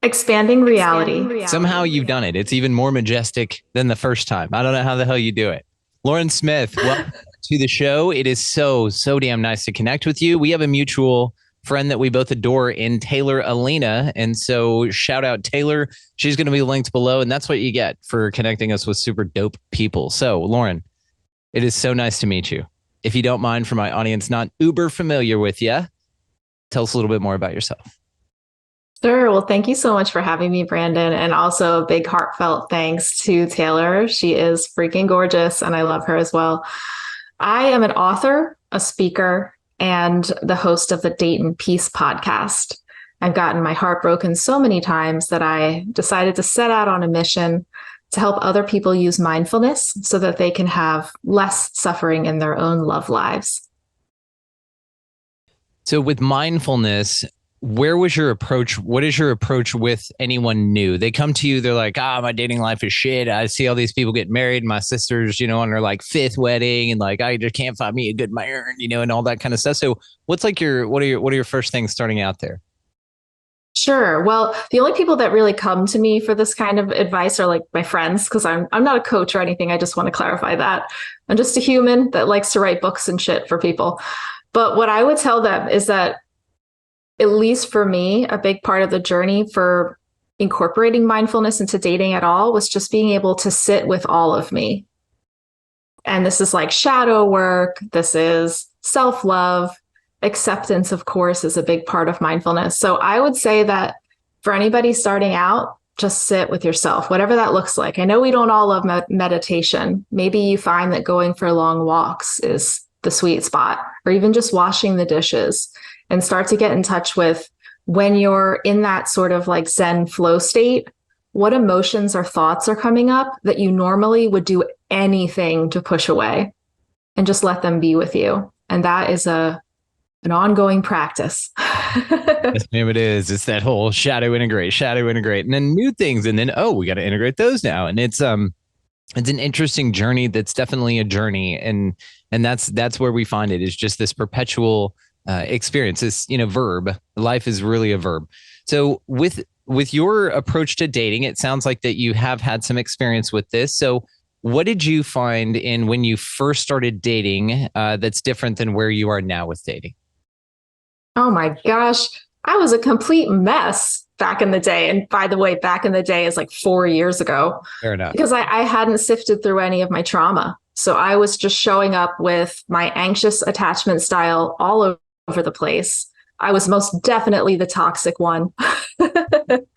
Expanding reality. Somehow you've done it. It's even more majestic than the first time. I don't know how the hell you do it. Lauren Smith, welcome to the show. It is so damn nice to connect with you. We have a mutual friend that we both adore in Taylor Alina. And so shout out Taylor. She's going to be linked below. And that's what you get for connecting us with super dope people. So Lauren, it is so nice to meet you. If you don't mind, for my audience not uber familiar with you, tell us a little bit more about yourself. Sure. Well, thank you so much for having me, Brandon. And also a big heartfelt thanks to Taylor. She is freaking gorgeous and I love her as well. I am an author, a speaker, and the host of the Date and Peace podcast. I've gotten my heart broken so many times that I decided to set out on a mission to help other people use mindfulness so that they can have less suffering in their own love lives. So with mindfulness, where was your approach? What is your approach with anyone new? They come to you, they're like, my dating life is shit. I see all these people get married. My sister's, on her like fifth wedding, and like, I just can't find me a good man, and all that kind of stuff. So what's like what are your first things starting out there? Sure. Well, the only people that really come to me for this kind of advice are like my friends, because I'm not a coach or anything. I just want to clarify that. I'm just a human that likes to write books and shit for people. But what I would tell them is that, at least for me, a big part of the journey for incorporating mindfulness into dating at all was just being able to sit with all of me. And this is like shadow work. This is self-love. Acceptance, of course, is a big part of mindfulness. So I would say that for anybody starting out, just sit with yourself, whatever that looks like. I know we don't all love meditation. Maybe you find that going for long walks is the sweet spot, or even just washing the dishes, and start to get in touch with, when you're in that sort of like Zen flow state, what emotions or thoughts are coming up that you normally would do anything to push away, and just let them be with you. And that is an ongoing practice. Yes, ma'am, it is. It's that whole shadow integrate, and then new things. And then, we got to integrate those now. And it's an interesting journey. That's definitely a journey. And that's where we find it, is just this perpetual experience. This, verb. Life is really a verb. So with your approach to dating, it sounds like that you have had some experience with this. So what did you find in when you first started dating that's different than where you are now with dating? Oh my gosh, I was a complete mess back in the day. And by the way, back in the day is like 4 years ago. Fair enough. Because I hadn't sifted through any of my trauma. So I was just showing up with my anxious attachment style all over the place. I was most definitely the toxic one.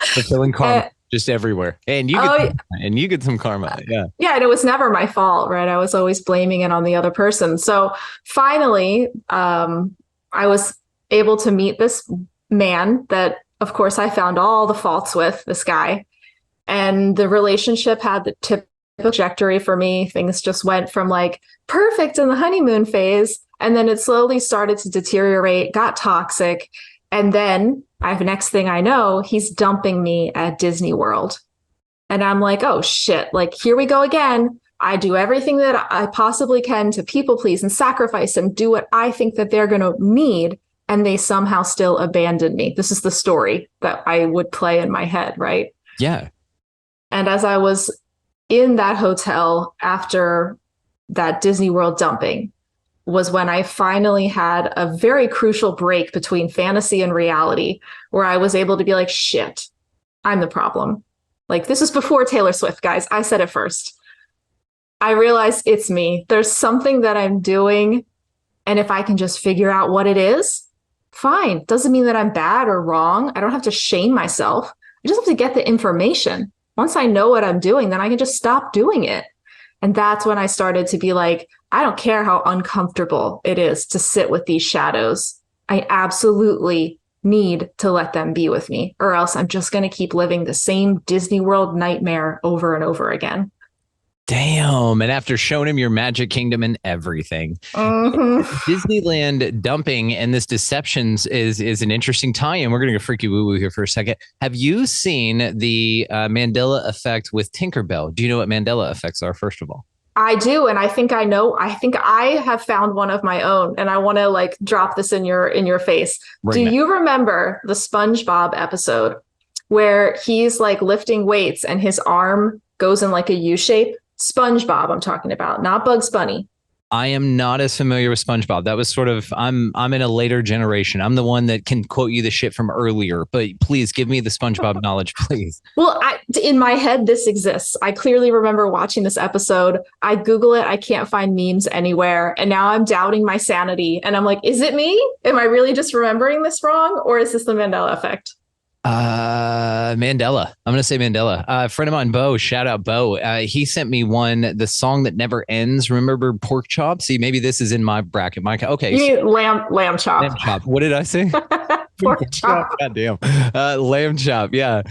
Fulfilling karma just everywhere. And you get some karma. Yeah. Yeah. And it was never my fault, right? I was always blaming it on the other person. So finally, I was able to meet this man that, of course, I found all the faults with, this guy. And the relationship had the typical trajectory for me. Things just went from like perfect in the honeymoon phase, and then it slowly started to deteriorate, got toxic. And then next thing I know, he's dumping me at Disney World. And I'm like, oh shit, like here we go again. I do everything that I possibly can to people please and sacrifice and do what I think that they're going to need. And they somehow still abandon me. This is the story that I would play in my head, right? Yeah. And as I was in that hotel after that Disney World dumping, was when I finally had a very crucial break between fantasy and reality, where I was able to be like, shit, I'm the problem. Like, this is before Taylor Swift, guys. I said it first. I realized it's me. There's something that I'm doing. And if I can just figure out what it is, fine. Doesn't mean that I'm bad or wrong. I don't have to shame myself. I just have to get the information. Once I know what I'm doing, then I can just stop doing it. And that's when I started to be like, I don't care how uncomfortable it is to sit with these shadows. I absolutely need to let them be with me, or else I'm just going to keep living the same Disney World nightmare over and over again. Damn. And after showing him your magic kingdom and everything, Disneyland dumping and this deceptions is an interesting tie-in. We're going to go freaky woo-woo here for a second. Have you seen the Mandela effect with Tinkerbell? Do you know what Mandela effects are, first of all? I do. And I think I know. I think I have found one of my own, and I want to drop this in your face. Do you remember the SpongeBob episode where he's like lifting weights and his arm goes in like a U shape. SpongeBob, I'm talking about, not Bugs Bunny. I am not as familiar with SpongeBob. That was sort of I'm in a later generation. I'm the one that can quote you the shit from earlier, but please give me the SpongeBob knowledge, please. Well, in my head, this exists. I clearly remember watching this episode. I Google it. I can't find memes anywhere. And now I'm doubting my sanity. And I'm like, is it me? Am I really just remembering this wrong? Or is this the Mandela effect? Mandela. I'm gonna say Mandela. A friend of mine, Bo, shout out Bo. He sent me the song that never ends. Remember Pork Chop? See, maybe this is in my bracket. Okay, you mean lamb chop. Lamb chop. What did I say? Pork chop. God damn. Lamb chop. Yeah.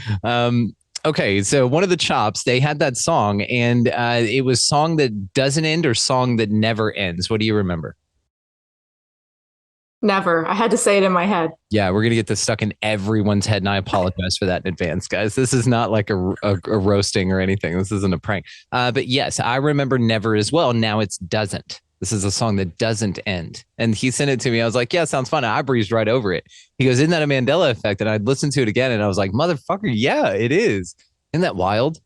Okay, so one of the chops, they had that song, and it was song that doesn't end or song that never ends. What do you remember? Never. I had to say it in my head. Yeah, we're gonna get this stuck in everyone's head, and I apologize for that in advance, guys. This is not like a roasting or anything. This isn't a prank. But yes, I remember Never as well. Now it's Doesn't. This is a song that doesn't end. And he sent it to me. I was like, yeah, sounds fun. I breezed right over it. He goes, isn't that a Mandela effect? And I listened to it again, and I was like, motherfucker, yeah, it is. Isn't that wild?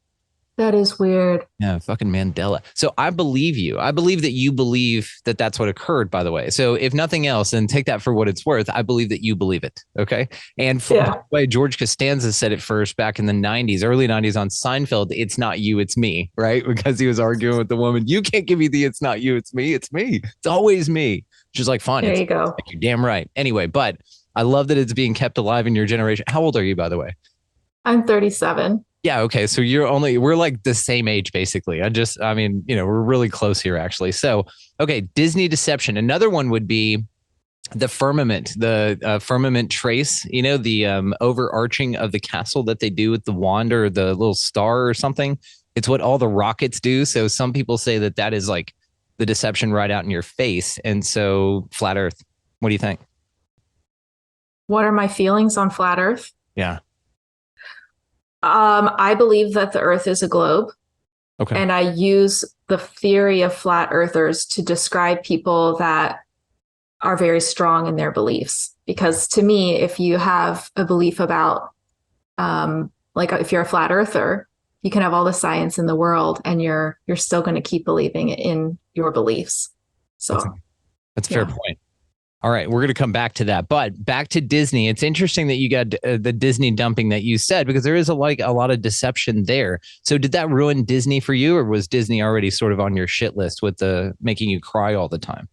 That is weird. Yeah, fucking Mandela. So I believe you. I believe that you believe that that's what occurred, by the way. So if nothing else, and take that for what it's worth, I believe that you believe it. Okay. And by the way, George Costanza said it first back in the 90s, early 90s on Seinfeld. It's not you, it's me. Right. Because he was arguing with the woman. You can't give me the it's not you, it's me. It's me. It's always me. She's like, fine. There you go. Like, you're damn right. Anyway, but I love that it's being kept alive in your generation. How old are you, by the way? I'm 37. Yeah. Okay. So we're like the same age, basically. We're really close here, actually. So, okay. Disney deception. Another one would be the firmament, the firmament trace, the overarching of the castle that they do with the wand or the little star or something. It's what all the rockets do. So some people say that is like the deception right out in your face. And so flat Earth, what do you think? What are my feelings on flat Earth? Yeah. I believe that the Earth is a globe. Okay. And I use the theory of flat earthers to describe people that are very strong in their beliefs. Because to me, if you have a belief about, like if you're a flat earther, you can have all the science in the world and you're still going to keep believing in your beliefs. So that's a fair point. All right, we're going to come back to that, but back to Disney. It's interesting that you got the Disney dumping that you said, because there is a lot of deception there. So did that ruin Disney for you, or was Disney already sort of on your shit list with the making you cry all the time?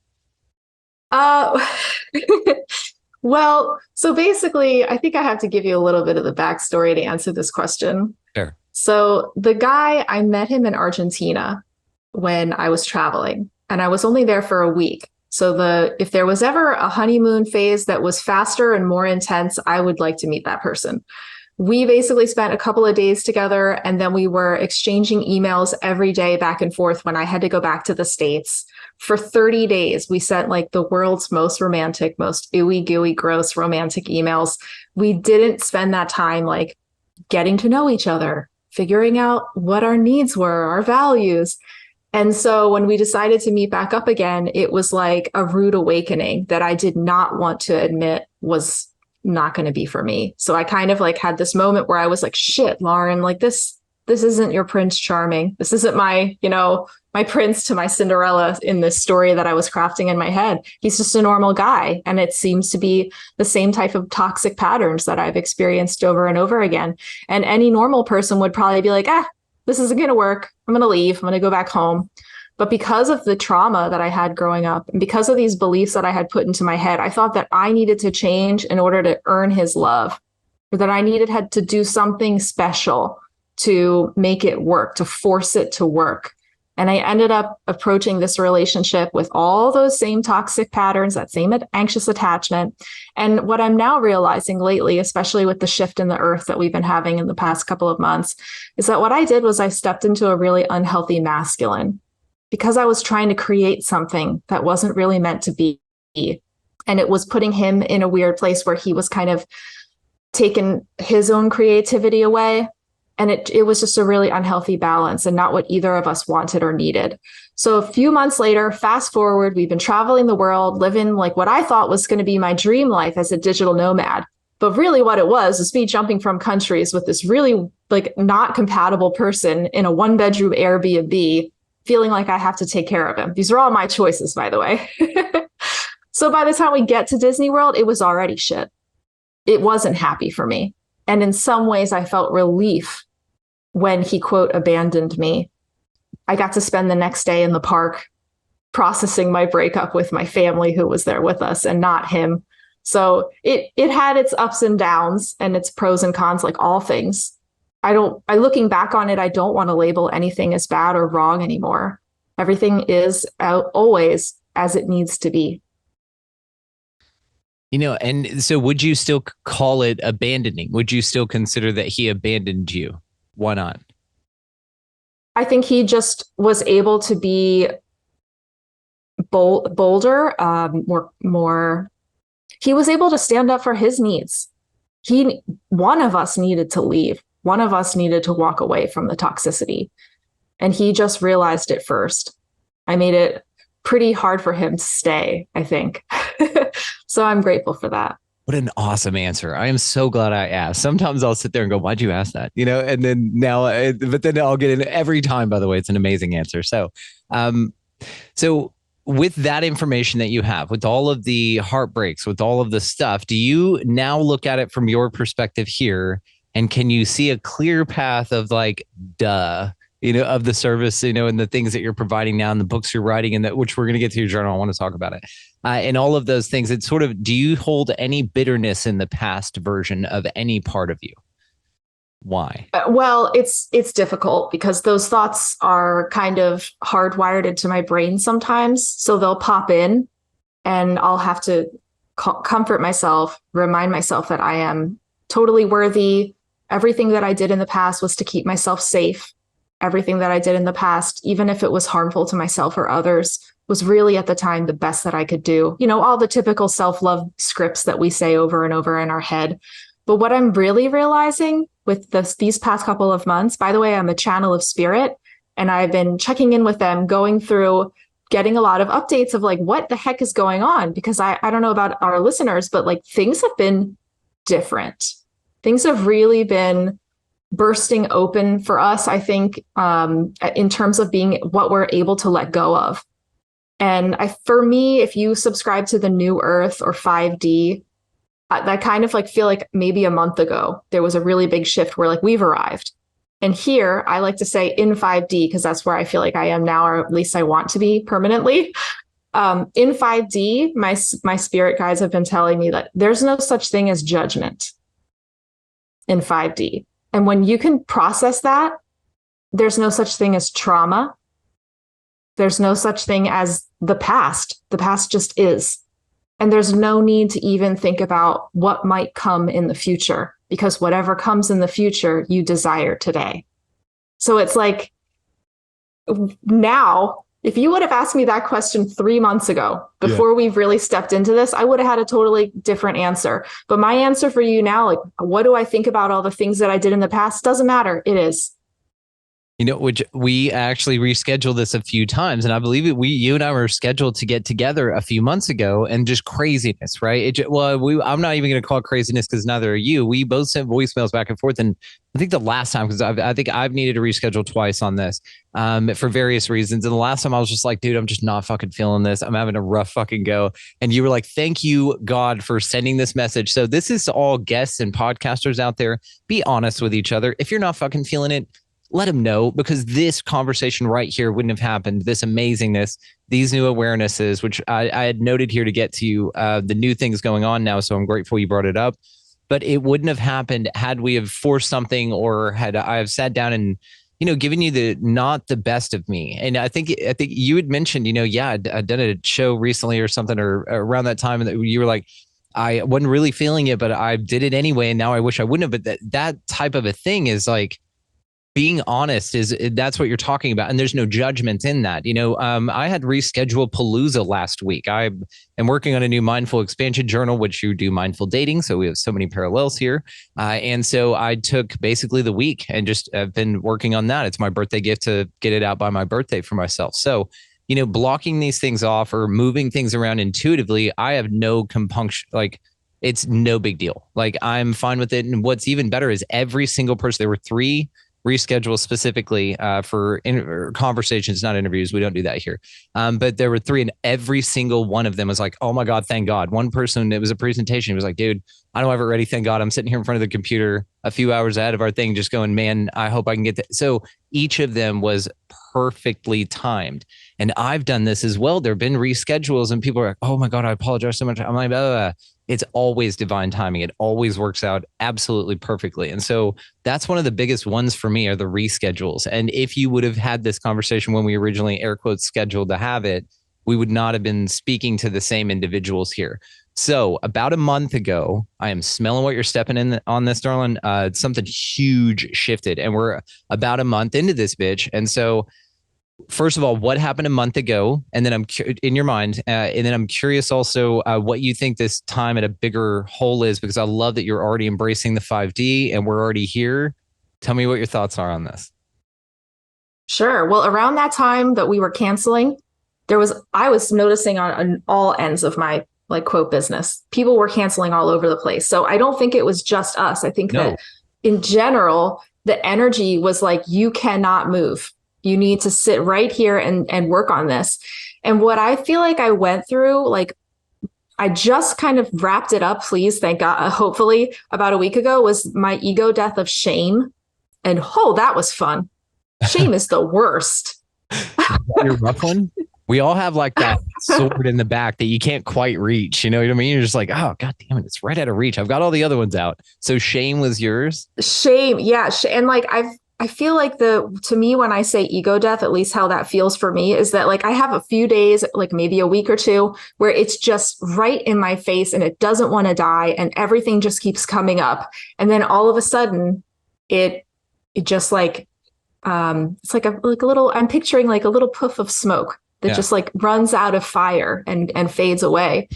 Well, so basically, I think I have to give you a little bit of the backstory to answer this question. Sure. So the guy, I met him in Argentina when I was traveling, and I was only there for a week. So if there was ever a honeymoon phase that was faster and more intense, I would like to meet that person. We basically spent a couple of days together, and then we were exchanging emails every day back and forth when I had to go back to the States. For 30 days, we sent like the world's most romantic, most ooey gooey, gross romantic emails. We didn't spend that time like getting to know each other, figuring out what our needs were, our values. And so when we decided to meet back up again, it was like a rude awakening that I did not want to admit was not going to be for me. So I kind of like had this moment where I was like, shit, Lauren, like this isn't your Prince Charming. This isn't my prince to my Cinderella in this story that I was crafting in my head. He's just a normal guy. And it seems to be the same type of toxic patterns that I've experienced over and over again. And any normal person would probably be like, this isn't going to work. I'm going to leave. I'm going to go back home. But because of the trauma that I had growing up, and because of these beliefs that I had put into my head, I thought that I needed to change in order to earn his love, or that I had to do something special to make it work, to force it to work. And I ended up approaching this relationship with all those same toxic patterns, that same anxious attachment. And what I'm now realizing lately, especially with the shift in the earth that we've been having in the past couple of months, is that what I did was I stepped into a really unhealthy masculine because I was trying to create something that wasn't really meant to be. And it was putting him in a weird place where he was kind of taking his own creativity away. And it was just a really unhealthy balance and not what either of us wanted or needed. So a few months later, fast forward, we've been traveling the world, living like what I thought was going to be my dream life as a digital nomad. But really what it was me jumping from countries with this really like not compatible person in a 1-bedroom Airbnb, feeling like I have to take care of him. These are all my choices, by the way. So by the time we get to Disney World, it was already shit. It wasn't happy for me. And in some ways, I felt relief when he, quote, abandoned me. I got to spend the next day in the park processing my breakup with my family who was there with us and not him. So it had its ups and downs and its pros and cons, like all things. Looking back on it, I don't want to label anything as bad or wrong anymore. Everything is always as it needs to be. And so would you still call it abandoning? Would you still consider that he abandoned you? Why not? I think he just was able to be bolder, more. He was able to stand up for his needs. One of us needed to leave. One of us needed to walk away from the toxicity. And he just realized it first. I made it pretty hard for him to stay, I think. So I'm grateful for that. What an awesome answer. I am so glad I asked. Sometimes I'll sit there and go, why'd you ask that? And then but then I'll get in every time, by the way, it's an amazing answer. So with that information that you have, with all of the heartbreaks, with all of the stuff, do you now look at it from your perspective here? And can you see a clear path of like, of the service, and the things that you're providing now and the books you're writing and that, which we're going to get to your journal. I want to talk about it. And all of those things, it's sort of, do you hold any bitterness in the past version of any part of you? Why? Well, it's difficult because those thoughts are kind of hardwired into my brain sometimes. So they'll pop in and I'll have to comfort myself, remind myself that I am totally worthy. Everything that I did in the past was to keep myself safe. Everything that I did in the past, even if it was harmful to myself or others, was really at the time the best that I could do. All the typical self-love scripts that we say over and over in our head. But what I'm really realizing with these past couple of months, by the way, I'm a channel of spirit, and I've been checking in with them, going through, getting a lot of updates of like, what the heck is going on? Because I don't know about our listeners, but like things have been different. Things have really been bursting open for us, I think, in terms of being what we're able to let go of. And for me, if you subscribe to the New Earth or 5D, I kind of like feel like maybe a month ago, there was a really big shift where like we've arrived. And here, I like to say in 5D, because that's where I feel like I am now, or at least I want to be permanently. In 5D, my spirit guides have been telling me that there's no such thing as judgment in 5D. And when you can process that, there's no such thing as trauma. There's no such thing as the past. The past just is. And there's no need to even think about what might come in the future, because whatever comes in the future, you desire today. So it's like now, if you would have asked me that question 3 months ago, before we've really stepped into this, I would have had a totally different answer. But my answer for you now, like, what do I think about all the things that I did in the past? Doesn't matter. It is. Which we actually rescheduled this a few times, and I believe you and I were scheduled to get together a few months ago, and just craziness, right? I'm not even going to call it craziness because neither are you. We both sent voicemails back and forth, and I think the last time, because I think I've needed to reschedule twice on this for various reasons, and the last time I was just like, dude, I'm just not fucking feeling this. I'm having a rough fucking go, and you were like, thank you, God, for sending this message. So this is to all guests and podcasters out there. Be honest with each other. If you're not fucking feeling it, let them know, because this conversation right here wouldn't have happened. This amazingness, these new awarenesses, which I had noted here to get to the new things going on now. So I'm grateful you brought it up, but it wouldn't have happened had we have forced something, or had I have sat down and, given you not the best of me. And I think you had mentioned, I'd done a show recently or something, or around that time, and you were like, I wasn't really feeling it, but I did it anyway. And now I wish I wouldn't have. But that type of a thing is like, being honest that's what you're talking about. And there's no judgment in that. I had rescheduled Palooza last week. I am working on a new mindful expansion journal, which you do mindful dating. So we have so many parallels here. And so I took basically the week and just have been working on that. It's my birthday gift to get it out by my birthday for myself. So, blocking these things off or moving things around intuitively, I have no compunction. Like, it's no big deal. Like I'm fine with it. And what's even better is every single person, there were 3 reschedules specifically for conversations, not interviews. We don't do that here. But there were 3, and every single one of them was like, oh my God, thank God. One person, it was a presentation. He was like, dude, I don't have it ready. Thank God. I'm sitting here in front of the computer a few hours ahead of our thing, just going, man, I hope I can get that. So each of them was perfectly timed. And I've done this as well. There have been reschedules and people are like, oh my God, I apologize so much. I'm like, it's always divine timing. It always works out absolutely perfectly. And so that's one of the biggest ones for me are the reschedules. And if you would have had this conversation when we originally air quotes scheduled to have it, we would not have been speaking to the same individuals here. So about a month ago, I am smelling what you're stepping in on this, darling. Something huge shifted, and we're about a month into this bitch. And so first of all, what happened a month ago? And then I'm in your mind. And then I'm curious also what you think this time at a bigger whole is, because I love that you're already embracing the 5D and we're already here. Tell me what your thoughts are on this. Sure. Well, around that time that we were canceling, I was noticing on all ends of my like quote business, people were canceling all over the place. So I don't think it was just us. I think that in general, the energy was like, you cannot move. You need to sit right here and work on this. And what I feel like I went through, like I just kind of wrapped it up, please, thank God, hopefully about a week ago, was my ego death of shame. And oh, that was fun. Shame is the worst. Your rough one? We all have like that sword in the back that you can't quite reach. You know what I mean? You're just like, oh, God damn it. It's right out of reach. I've got all the other ones out. So shame was yours? Shame. Yeah. And like, I feel like to me, when I say ego death, at least how that feels for me is that like I have a few days, like maybe a week or two, where it's just right in my face and it doesn't want to die and everything just keeps coming up. And then all of a sudden it just like, it's like a little, I'm picturing like a little puff of smoke that just like runs out of fire and fades away.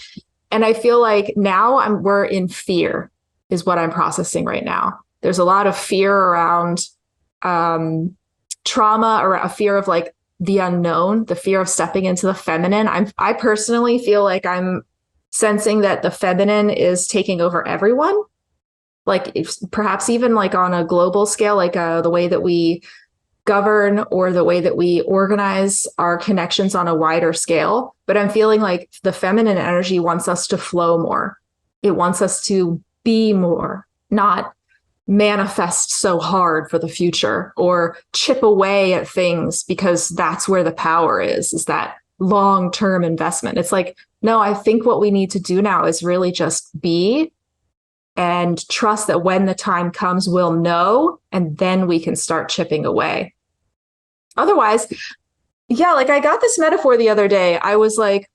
And I feel like now we're in fear is what I'm processing right now. There's a lot of fear around trauma, or a fear of like the unknown, the fear of stepping into the feminine. I personally feel like I'm sensing that the feminine is taking over everyone. Like perhaps even like on a global scale, like the way that we govern or the way that we organize our connections on a wider scale. But I'm feeling like the feminine energy wants us to flow more. It wants us to be more, not manifest so hard for the future or chip away at things, because that's where the power is that long-term investment. It's like, no, I think what we need to do now is really just be and trust that when the time comes, we'll know, and then we can start chipping away. Otherwise, yeah, like I got this metaphor the other day. I was like,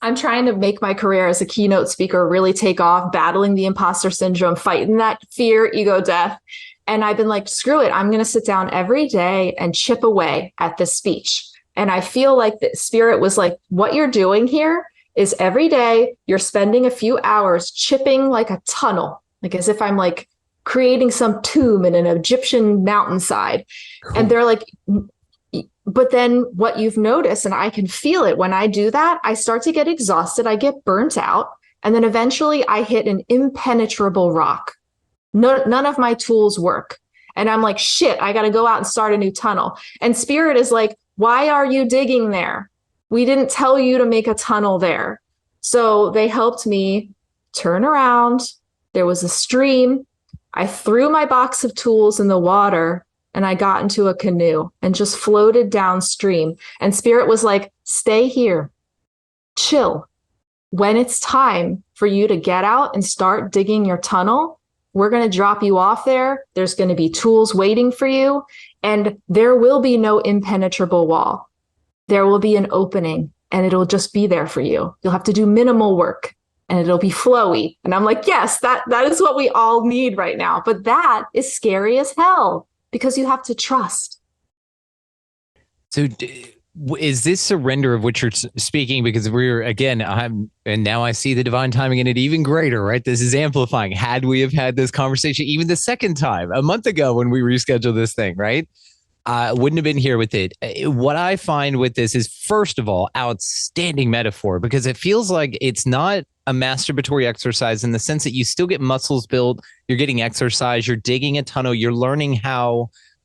I'm trying to make my career as a keynote speaker really take off, battling the imposter syndrome, fighting that fear, ego death. And I've been like, screw it. I'm going to sit down every day and chip away at this speech. And I feel like the spirit was like, what you're doing here is every day you're spending a few hours chipping like a tunnel, like as if I'm like creating some tomb in an Egyptian mountainside. Cool. And they're like, but then what you've noticed, and I can feel it when I do that, I start to get exhausted. I get burnt out. And then eventually I hit an impenetrable rock. None of my tools work. And I'm like, shit, I got to go out and start a new tunnel. And spirit is like, why are you digging there? We didn't tell you to make a tunnel there. So they helped me turn around. There was a stream. I threw my box of tools in the water and I got into a canoe and just floated downstream. And spirit was like, stay here, chill. When it's time for you to get out and start digging your tunnel, we're going to drop you off there. There's going to be tools waiting for you. And there will be no impenetrable wall. There will be an opening and it'll just be there for you. You'll have to do minimal work and it'll be flowy. And I'm like, yes, that is what we all need right now. But that is scary as hell because you have to trust. So is this surrender of which you're speaking? Because and now I see the divine timing in it even greater, right? This is amplifying. Had we have had this conversation even the second time, a month ago when we rescheduled this thing, right? Wouldn't have been here with it. What I find with this is, first of all, outstanding metaphor, because it feels like it's not a masturbatory exercise in the sense that you still get muscles built, you're getting exercise, you're digging a tunnel, you're learning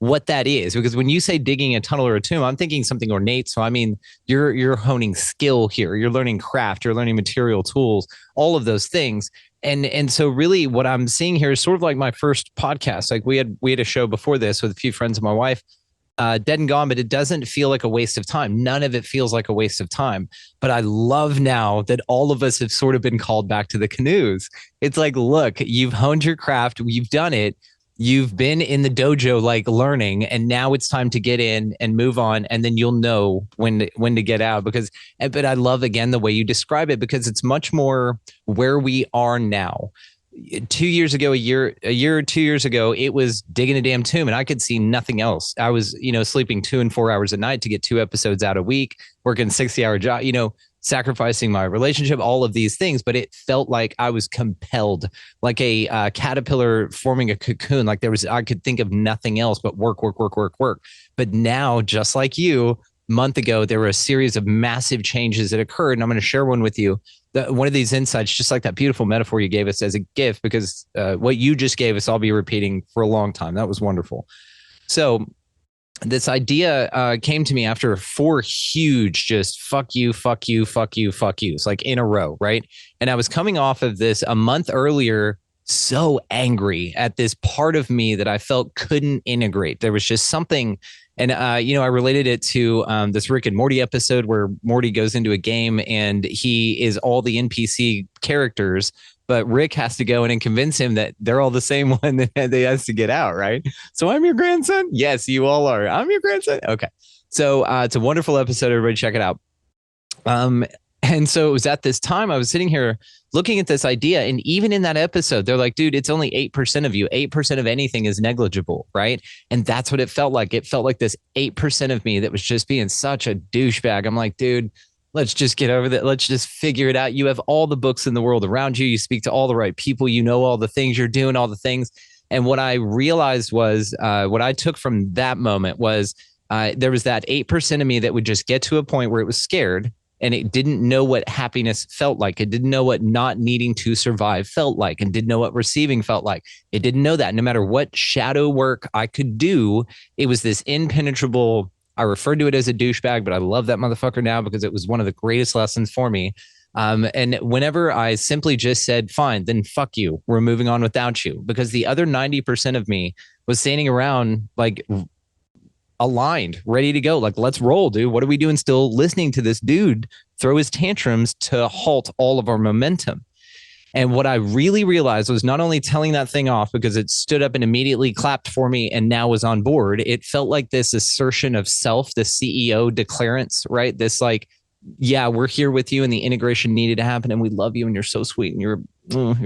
what that is. Because when you say digging a tunnel or a tomb, I'm thinking something ornate. So I mean, you're honing skill here, you're learning craft, you're learning material tools, all of those things. And so really what I'm seeing here is sort of like my first podcast. Like we had a show before this with a few friends of my wife, Dead and Gone, but it doesn't feel like a waste of time. None of it feels like a waste of time. But I love now that all of us have sort of been called back to the canoes. It's like, look, you've honed your craft, you've done it. You've been in the dojo, like learning, and now it's time to get in and move on, and then you'll know when to get out. But I love again the way you describe it, because it's much more where we are now. 2 years ago, a year or 2 years ago, it was digging a damn tomb, and I could see nothing else. I was, sleeping 2 and 4 hours a night to get 2 episodes out a week, working 60-hour job, sacrificing my relationship, all of these things. But it felt like I was compelled, like a caterpillar forming a cocoon. Like I could think of nothing else but work, work, work, work, work. But now, just like you, a month ago, there were a series of massive changes that occurred. And I'm going to share one with you. One of these insights, just like that beautiful metaphor you gave us as a gift, because what you just gave us, I'll be repeating for a long time. That was wonderful. So this idea came to me after 4 huge just fuck you, fuck you, fuck you, fuck yous, like in a row, right? And I was coming off of this a month earlier, so angry at this part of me that I felt couldn't integrate. There was just something. And, I related it to this Rick and Morty episode where Morty goes into a game and he is all the NPC characters, but Rick has to go in and convince him that they're all the same one that he has to get out, right? So I'm your grandson? Yes, you all are. I'm your grandson? Okay. So it's a wonderful episode. Everybody check it out. And so it was at this time I was sitting here looking at this idea. And even in that episode, they're like, dude, it's only 8% of you. 8% of anything is negligible, right? And that's what it felt like. It felt like this 8% of me that was just being such a douchebag. I'm like, dude, let's just get over that. Let's just figure it out. You have all the books in the world around you. You speak to all the right people. You know all the things. You're doing all the things. And what I realized was what I took from that moment was there was that 8% of me that would just get to a point where it was scared. And it didn't know what happiness felt like. It didn't know what not needing to survive felt like, and didn't know what receiving felt like. It didn't know that. No matter what shadow work I could do, it was this impenetrable. I referred to it as a douchebag, but I love that motherfucker now because it was one of the greatest lessons for me. And whenever I simply just said, fine, then fuck you, we're moving on without you, because the other 90% of me was standing around like aligned, ready to go. Like, let's roll, dude. What are we doing still listening to this dude throw his tantrums to halt all of our momentum? And what I really realized was not only telling that thing off because it stood up and immediately clapped for me and now was on board, it felt like this assertion of self, the CEO declarance, right? This like, yeah, we're here with you and the integration needed to happen and we love you and you're so sweet and you're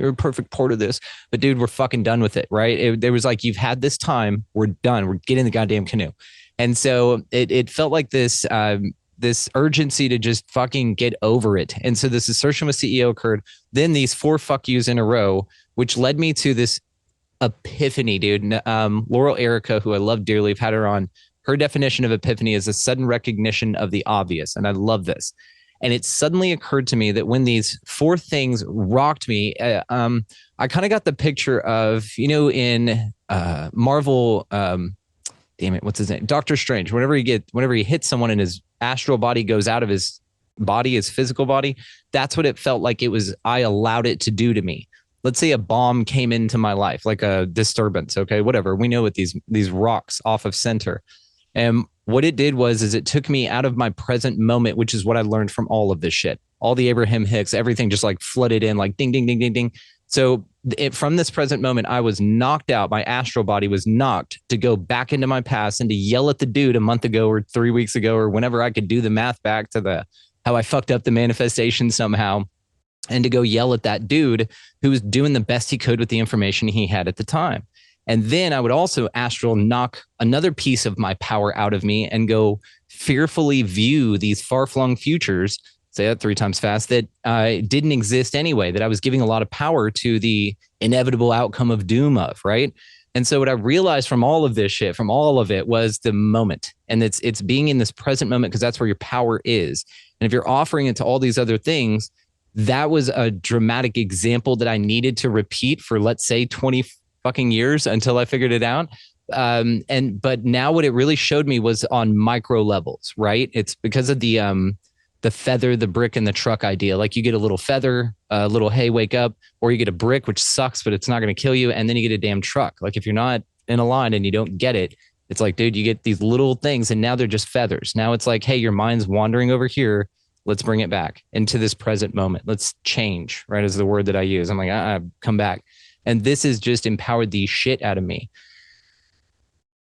a perfect part of this. But dude, we're fucking done with it, right? There was like, you've had this time, we're done. We're getting the goddamn canoe. And so it felt like this urgency to just fucking get over it. And so this assertion with CEO occurred. Then these 4 fuck yous in a row, which led me to this epiphany, dude. Laurel Erica, who I love dearly, I've had her on. Her definition of epiphany is a sudden recognition of the obvious. And I love this. And it suddenly occurred to me that when these 4 things rocked me, I kind of got the picture of, in Marvel, damn it, what's his name? Doctor Strange. Whenever he hits someone and his astral body goes out of his body, his physical body, that's what it felt like it was. I allowed it to do to me. Let's say a bomb came into my life, like a disturbance. Okay, whatever. We know what these rocks off of center. And what it did is it took me out of my present moment, which is what I learned from all of this shit. All the Abraham Hicks, everything just like flooded in like ding, ding, ding, ding, ding. So from this present moment, I was knocked out. My astral body was knocked to go back into my past and to yell at the dude a month ago or 3 weeks ago or whenever I could do the math back to how I fucked up the manifestation somehow, and to go yell at that dude who was doing the best he could with the information he had at the time. And then I would also astral knock another piece of my power out of me and go fearfully view these far-flung futures, say that 3 times fast, that didn't exist anyway, that I was giving a lot of power to the inevitable outcome of doom of, right? And so what I realized from all of this shit, from all of it, was the moment. And it's being in this present moment, because that's where your power is. And if you're offering it to all these other things, that was a dramatic example that I needed to repeat for, let's say, 20 fucking years until I figured it out. But now what it really showed me was on micro levels, right? It's because of the feather, the brick, and the truck idea. Like you get a little feather, a little hey, wake up, or you get a brick, which sucks, but it's not going to kill you. And then you get a damn truck. Like if you're not in a line and you don't get it, it's like, dude, you get these little things and now they're just feathers. Now it's like, hey, your mind's wandering over here. Let's bring it back into this present moment. Let's change, right? Is the word that I use. I'm like, come back. And this has just empowered the shit out of me.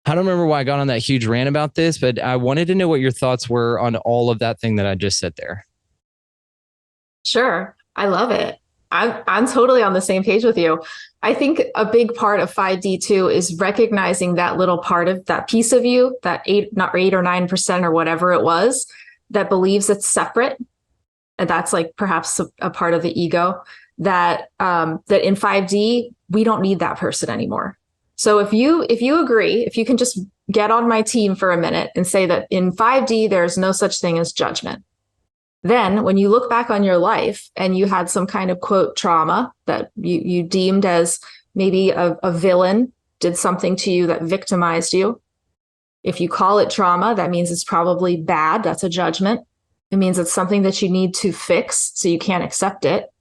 I don't remember why I got on that huge rant about this, but I wanted to know what your thoughts were on all of that thing that I just said there. Sure. I love it. I'm totally on the same page with you. I think a big part of 5D too is recognizing that little part of that piece of you, that 8 or 9% or whatever it was, that believes it's separate. And that's like perhaps a part of the ego that that in 5D, we don't need that person anymore. So if you agree, if you can just get on my team for a minute and say that in 5D, there's no such thing as judgment. Then when you look back on your life and you had some kind of quote trauma that you deemed as maybe a villain did something to you that victimized you. If you call it trauma, that means it's probably bad. That's a judgment. It means it's something that you need to fix, so you can't accept it.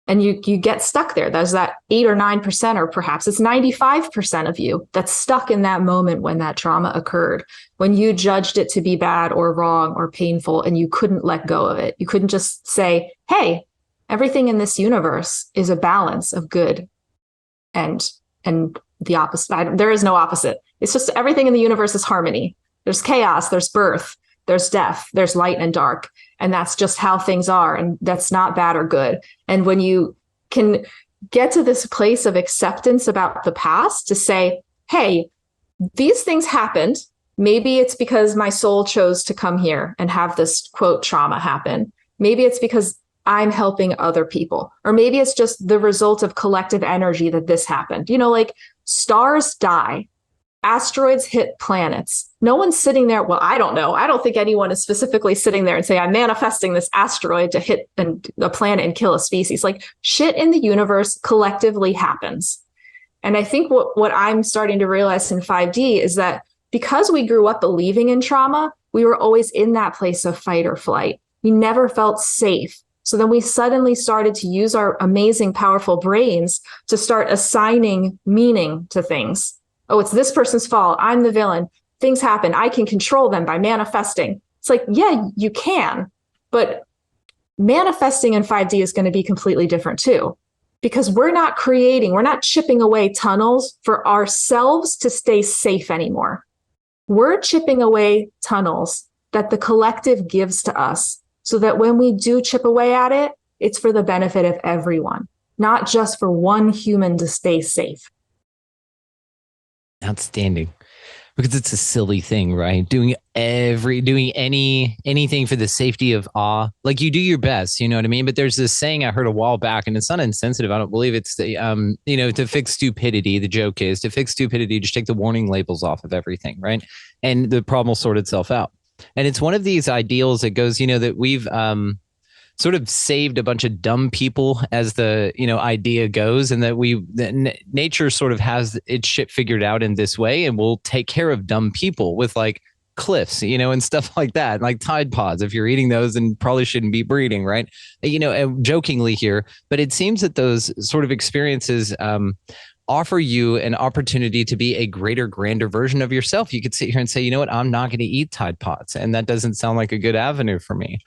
And you get stuck there. There's that 8 or 9%, or perhaps it's 95% of you that's stuck in that moment when that trauma occurred, when you judged it to be bad or wrong or painful, and you couldn't let go of it. You couldn't just say, hey, everything in this universe is a balance of good and the opposite. There is no opposite. It's just everything in the universe is harmony. There's chaos, there's birth, there's death, there's light and dark. And that's just how things are. And that's not bad or good. And when you can get to this place of acceptance about the past to say, hey, these things happened. Maybe it's because my soul chose to come here and have this quote trauma happen. Maybe it's because I'm helping other people. Or maybe it's just the result of collective energy that this happened. You know, like stars die. Asteroids hit planets. No one's sitting there. Well, I don't know. I don't think anyone is specifically sitting there and say, I'm manifesting this asteroid to hit a planet and kill a species. Like shit in the universe collectively happens. And I think what I'm starting to realize in 5D is that because we grew up believing in trauma, we were always in that place of fight or flight. We never felt safe. So then we suddenly started to use our amazing, powerful brains to start assigning meaning to things. Oh, it's this person's fault. I'm the villain. Things happen. I can control them by manifesting. It's like, yeah, you can. But manifesting in 5D is going to be completely different too. Because we're not chipping away tunnels for ourselves to stay safe anymore. We're chipping away tunnels that the collective gives to us so that when we do chip away at it, it's for the benefit of everyone, not just for one human to stay safe. Outstanding. Because it's a silly thing, right? Doing anything for the safety of awe. Like you do your best, you know what I mean? But there's this saying I heard a while back, and it's not insensitive. I don't believe it's the to fix stupidity. The joke is to fix stupidity, just take the warning labels off of everything, right? And the problem will sort itself out. And it's one of these ideals that goes, that we've sort of saved a bunch of dumb people, as the idea goes, and that nature sort of has its shit figured out in this way, and we'll take care of dumb people with like cliffs, and stuff like that, like Tide Pods. If you're eating those, then probably shouldn't be breeding, right? Jokingly here, but it seems that those sort of experiences offer you an opportunity to be a greater, grander version of yourself. You could sit here and say, you know what, I'm not going to eat Tide Pods, and that doesn't sound like a good avenue for me.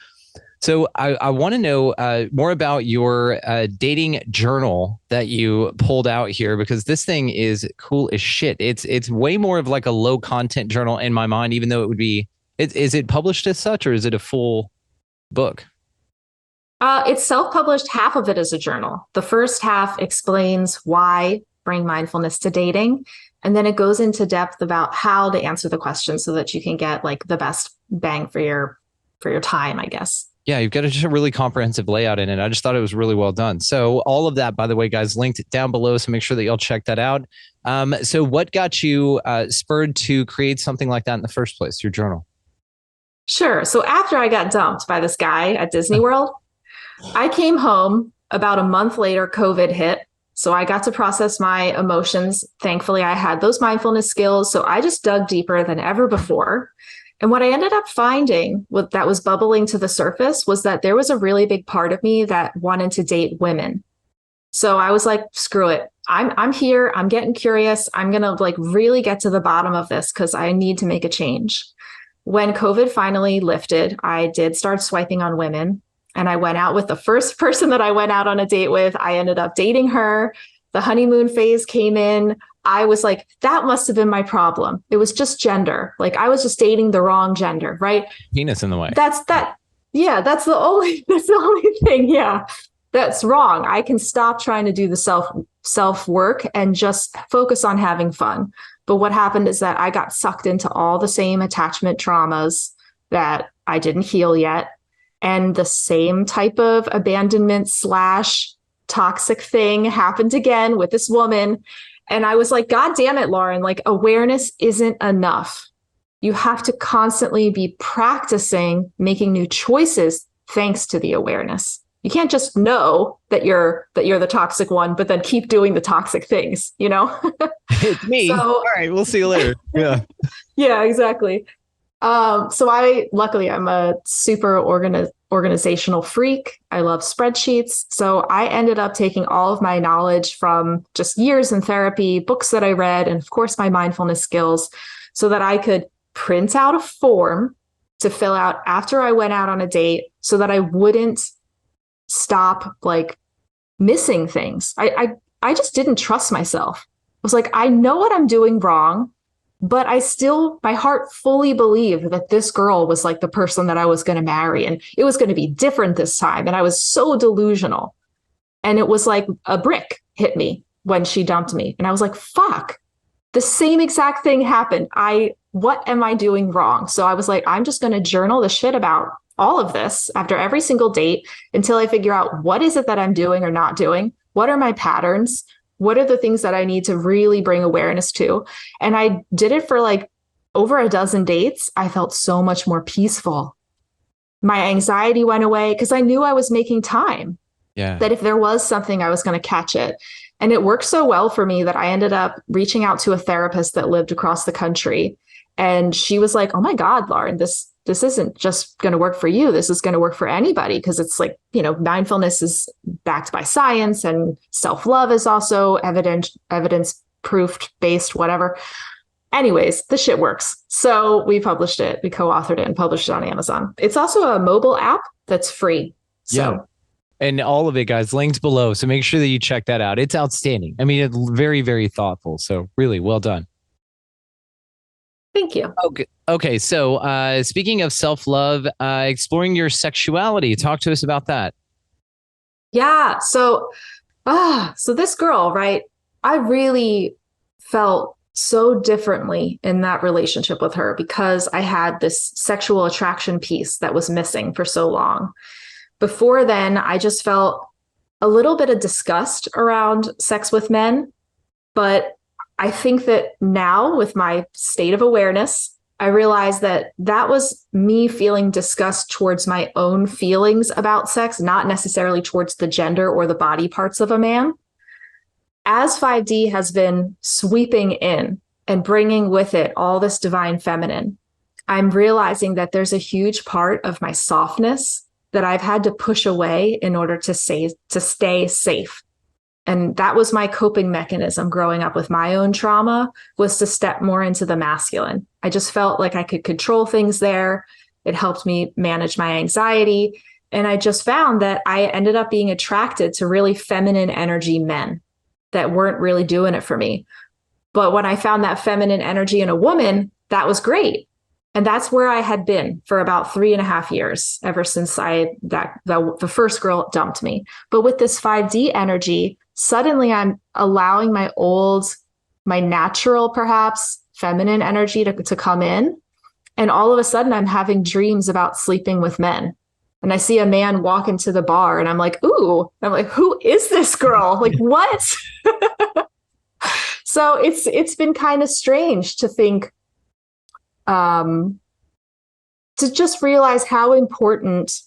So I want to know more about your dating journal that you pulled out here, because this thing is cool as shit. It's way more of like a low content journal in my mind, even though it would be. Is it published as such, or is it a full book? It's self-published. Half of it is a journal. The first half explains why bring mindfulness to dating, and then it goes into depth about how to answer the question so that you can get like the best bang for your time, I guess. Yeah, you've got just a really comprehensive layout in it. I just thought it was really well done. So all of that, by the way, guys, linked down below. So make sure that y'all check that out. So what got you spurred to create something like that in the first place, your journal? Sure. So after I got dumped by this guy at Disney World, I came home about a month later, COVID hit. So I got to process my emotions. Thankfully, I had those mindfulness skills. So I just dug deeper than ever before. And what I ended up finding what that was bubbling to the surface was that there was a really big part of me that wanted to date women. So I was like, screw it. I'm here. I'm getting curious. I'm gonna like really get to the bottom of this because I need to make a change. When COVID finally lifted, I did start swiping on women, and I went out with the first person that I went out on a date with. I ended up dating her. The honeymoon phase came in. I was like, that must have been my problem. It was just gender. Like I was just dating the wrong gender, right? Penis in the way. That's that. Yeah, that's the only thing. Yeah. That's wrong. I can stop trying to do the self work and just focus on having fun. But what happened is that I got sucked into all the same attachment traumas that I didn't heal yet, and the same type of abandonment slash toxic thing happened again with this woman. And I was like, God damn it, Lauren, like awareness isn't enough. You have to constantly be practicing making new choices thanks to the awareness. You can't just know that you're the toxic one, but then keep doing the toxic things, you know? It's me. So All right, we'll see you later. Yeah. yeah, exactly. So luckily I'm a super organizational freak. I love spreadsheets. So I ended up taking all of my knowledge from just years in therapy, books that I read, and of course my mindfulness skills so that I could print out a form to fill out after I went out on a date so that I wouldn't stop like missing things. I just didn't trust myself. I was like, I know what I'm doing wrong, but I still, my heart fully believed that this girl was like the person that I was going to marry and it was going to be different this time. And I was so delusional. And it was like a brick hit me when she dumped me. And I was like, fuck, the same exact thing happened. What am I doing wrong? So I was like, I'm just going to journal the shit about all of this after every single date until I figure out what is it that I'm doing or not doing? What are my patterns? What are the things that I need to really bring awareness to? And I did it for like over a dozen dates. I felt so much more peaceful. My anxiety went away because I knew I was making time, Yeah. that if there was something, I was going to catch it. And it worked so well for me that I ended up reaching out to a therapist that lived across the country. And she was like, oh my God, Lauren, this isn't just going to work for you. This is going to work for anybody because it's like, you know, mindfulness is backed by science and self-love is also evidence proofed based, whatever. Anyways, the shit works. So we published it. We co-authored it and published it on Amazon. It's also a mobile app that's free. So Yeah. And all of it, guys, linked below. So make sure that you check that out. It's outstanding. I mean, it's very, very thoughtful. So really well done. thank you. Okay. Okay. So speaking of self-love, exploring your sexuality, talk to us about that. Yeah. So this girl, right? I really felt so differently in that relationship with her because I had this sexual attraction piece that was missing for so long. Before then, I just felt a little bit of disgust around sex with men. But I think that now, with my state of awareness, I realized that that was me feeling disgust towards my own feelings about sex, not necessarily towards the gender or the body parts of a man. As 5D has been sweeping in and bringing with it all this divine feminine, I'm realizing that there's a huge part of my softness that I've had to push away in order to stay safe. And that was my coping mechanism growing up with my own trauma, was to step more into the masculine. I just felt like I could control things there. It helped me manage my anxiety. And I just found that I ended up being attracted to really feminine energy men that weren't really doing it for me. But when I found that feminine energy in a woman, that was great. And that's where I had been for about 3.5 years, ever since the first girl dumped me. But with this 5D energy, suddenly I'm allowing my natural, perhaps feminine energy to come in. And all of a sudden I'm having dreams about sleeping with men. And I see a man walk into the bar and I'm like, ooh, I'm like, who is this girl? Like, what? So it's been kind of strange to think, to just realize how important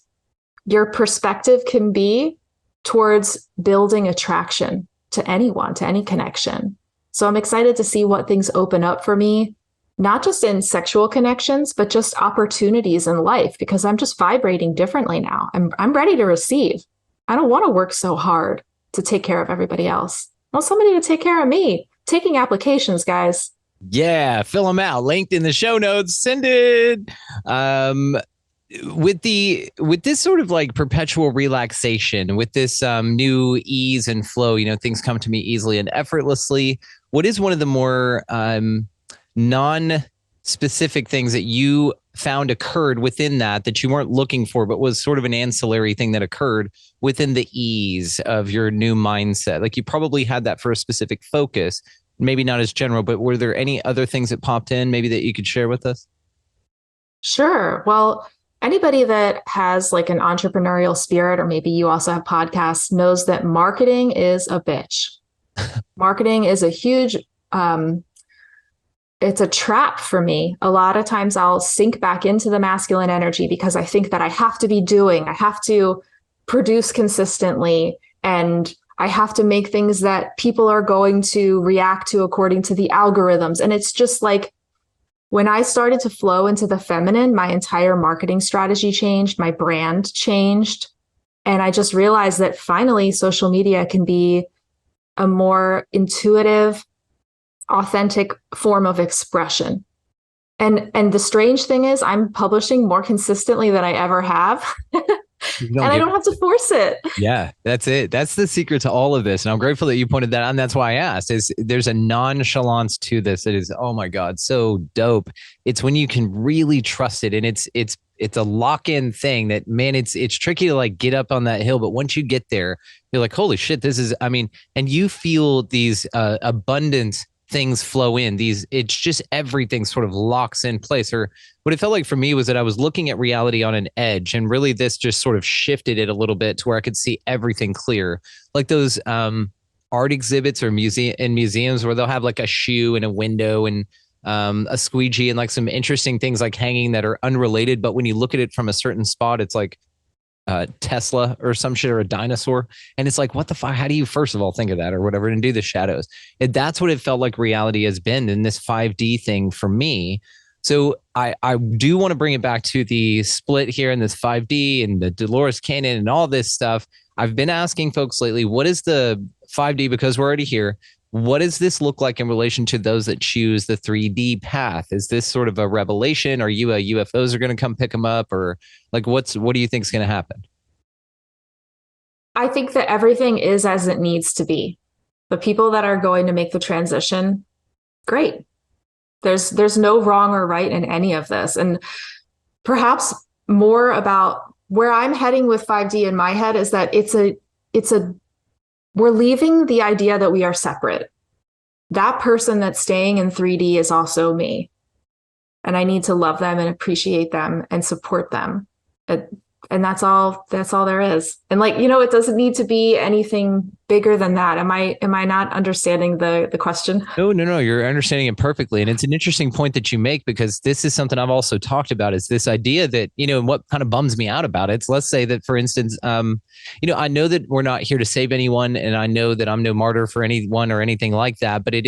your perspective can be towards building attraction to anyone, to any connection. So I'm excited to see what things open up for me, not just in sexual connections, but just opportunities in life, because I'm just vibrating differently now. I'm ready to receive. I don't want to work so hard to take care of everybody else. I want somebody to take care of me. Taking applications, guys. Yeah, fill them out. Linked in the show notes. Send it. Um, with this sort of like perpetual relaxation, with this new ease and flow, things come to me easily and effortlessly. What is one of the more non-specific things that you found occurred within that you weren't looking for, but was sort of an ancillary thing that occurred within the ease of your new mindset? Like you probably had that for a specific focus, maybe not as general, but were there any other things that popped in maybe that you could share with us? Sure. Well, anybody that has like an entrepreneurial spirit, or maybe you also have podcasts, knows that marketing is a bitch. Marketing is a huge, it's a trap for me. A lot of times I'll sink back into the masculine energy because I think that I have to produce consistently, and I have to make things that people are going to react to according to the algorithms. And it's just like, when I started to flow into the feminine, my entire marketing strategy changed, my brand changed. And I just realized that finally social media can be a more intuitive, authentic form of expression. And the strange thing is I'm publishing more consistently than I ever have. And I don't have to force it. Yeah, that's it. That's the secret to all of this. And I'm grateful that you pointed that out. And that's why I asked, is there's a nonchalance to this. It is, oh my God, so dope. It's when you can really trust it. And it's a lock-in thing that, man, it's tricky to like get up on that hill. But once you get there, you're like, holy shit, and you feel these abundant things flow in. It's just everything sort of locks in place. Or what it felt like for me was that I was looking at reality on an edge, and really this just sort of shifted it a little bit to where I could see everything clear. Like those art exhibits or museums where they'll have like a shoe and a window and a squeegee and like some interesting things like hanging that are unrelated, but when you look at it from a certain spot, it's like Tesla or some shit or a dinosaur. And it's like, what the fuck? How do you first of all think of that or whatever and do the shadows? That's what it felt like reality has been in this 5D thing for me. So I do want to bring it back to the split here in this 5D and the Dolores Canyon and all this stuff. I've been asking folks lately, what is the 5D? Because we're already here. What does this look like in relation to those that choose the 3D path? Is this sort of a revelation? Are you UFOs are going to come pick them up, or like what do you think is going to happen? I think that everything is as it needs to be. The people that are going to make the transition, great. There's no wrong or right in any of this. And perhaps more about where I'm heading with 5D in my head is that we're leaving the idea that we are separate. That person that's staying in 3D is also me. And I need to love them and appreciate them and support them. And that's all there is. And like, it doesn't need to be anything bigger than that. Am I not understanding the question? No, you're understanding it perfectly. And it's an interesting point that you make, because this is something I've also talked about, is this idea that, and what kind of bums me out about it. So let's say that, for instance, I know that we're not here to save anyone, and I know that I'm no martyr for anyone or anything like that, but it